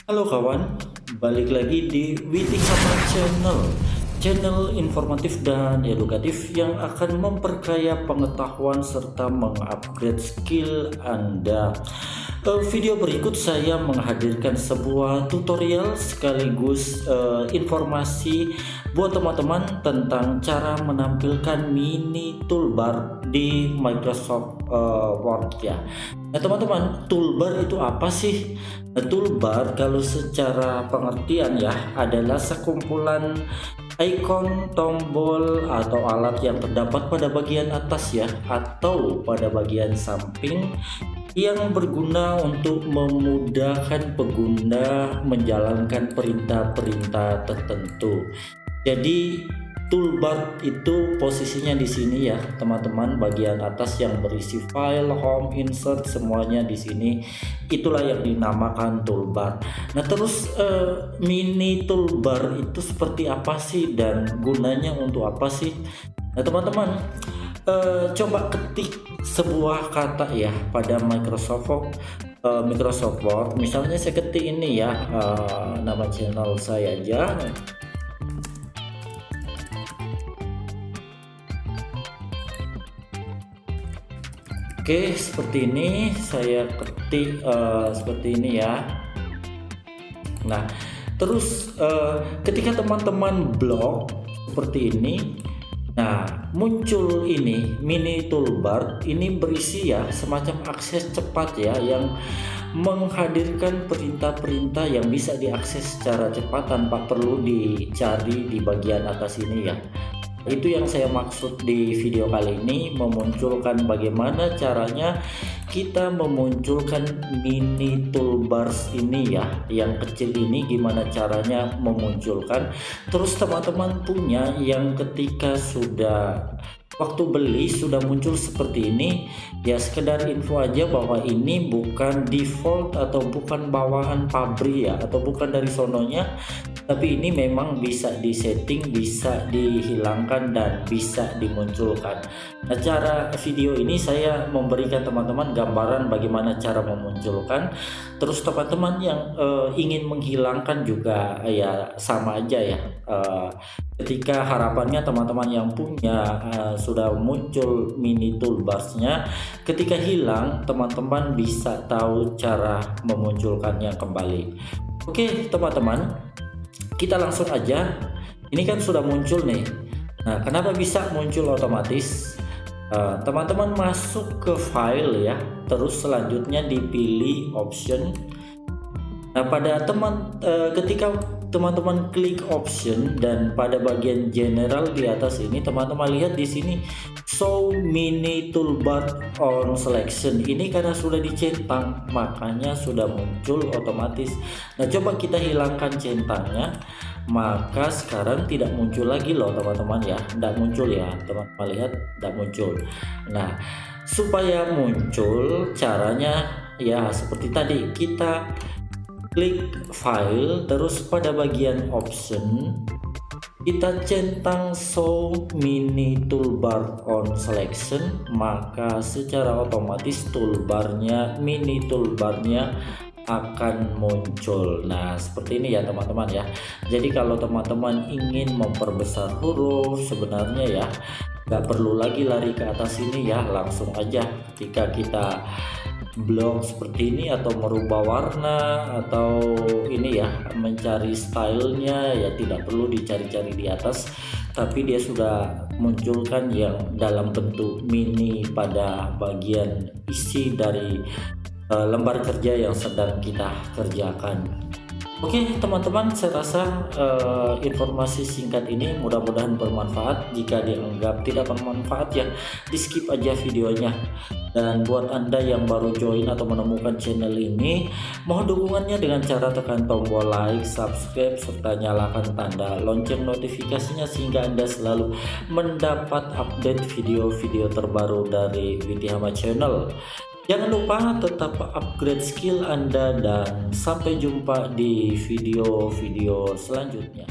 Halo kawan, balik lagi di Witihama Channel. Channel informatif dan edukatif yang akan memperkaya pengetahuan serta mengupgrade skill Anda. Video berikut saya menghadirkan sebuah tutorial sekaligus informasi buat teman-teman tentang cara menampilkan mini toolbar di Microsoft Word ya. Nah teman-teman, toolbar itu apa sih? Nah, toolbar kalau secara pengertian ya adalah sekumpulan ikon, tombol, atau alat yang terdapat pada bagian atas ya atau pada bagian samping yang berguna untuk memudahkan pengguna menjalankan perintah-perintah tertentu. Jadi toolbar itu posisinya di sini ya teman-teman, bagian atas yang berisi file, home, insert, semuanya di sini. Itulah yang dinamakan toolbar. Nah terus mini toolbar itu seperti apa sih dan gunanya untuk apa sih? Nah teman-teman, coba ketik sebuah kata ya pada Microsoft Word. Misalnya saya ketik ini ya, nama channel saya aja. Oke, seperti ini saya ketik seperti ini ya. Nah terus ketika teman-teman blok seperti ini, nah muncul ini mini toolbar. Ini berisi ya semacam akses cepat ya, yang menghadirkan perintah-perintah yang bisa diakses secara cepat tanpa perlu dicari di bagian atas ini ya. Itu yang saya maksud di video kali ini, memunculkan bagaimana caranya kita memunculkan mini toolbars ini ya, yang kecil ini gimana caranya memunculkan. Terus teman-teman punya yang ketika sudah waktu beli sudah muncul seperti ini ya, sekedar info aja bahwa ini bukan default atau bukan bawaan pabrik ya, atau bukan dari sononya, tapi ini memang bisa disetting, bisa dihilangkan dan bisa dimunculkan. Nah cara video ini saya memberikan teman-teman gambaran bagaimana cara memunculkan. Terus teman-teman yang ingin menghilangkan juga ya sama aja ya, ketika harapannya teman-teman yang punya sudah muncul mini toolbarsnya, ketika hilang teman-teman bisa tahu cara memunculkannya kembali. Oke teman-teman, kita langsung aja. Ini kan sudah muncul nih. Nah kenapa bisa muncul otomatis? Teman-teman masuk ke file ya, terus selanjutnya dipilih option. Nah pada ketika teman-teman klik option dan pada bagian general di atas ini, teman-teman lihat di sini show mini toolbar on selection. Ini karena sudah dicentang makanya sudah muncul otomatis. Nah coba kita hilangkan centangnya, maka sekarang tidak muncul lagi loh teman-teman ya, tidak muncul ya teman-teman, lihat tidak muncul. Nah supaya muncul caranya ya seperti tadi, kita klik file, terus pada bagian option kita centang show mini toolbar on selection, maka secara otomatis mini toolbarnya akan muncul. Nah seperti ini ya teman-teman ya. Jadi kalau teman-teman ingin memperbesar huruf, sebenarnya ya nggak perlu lagi lari ke atas ini ya, langsung aja ketika kita blok seperti ini atau merubah warna atau ini ya mencari stylenya ya, tidak perlu dicari-cari di atas, tapi dia sudah munculkan yang dalam bentuk mini pada bagian isi dari lembar kerja yang sedang kita kerjakan. Oke teman-teman, saya rasa informasi singkat ini mudah-mudahan bermanfaat. Jika dianggap tidak bermanfaat ya di skip aja videonya. Dan buat Anda yang baru join atau menemukan channel ini, mohon dukungannya dengan cara tekan tombol like, subscribe, serta nyalakan tanda lonceng notifikasinya sehingga Anda selalu mendapat update video-video terbaru dari Witihama Channel. Jangan lupa tetap upgrade skill Anda dan sampai jumpa di video-video selanjutnya.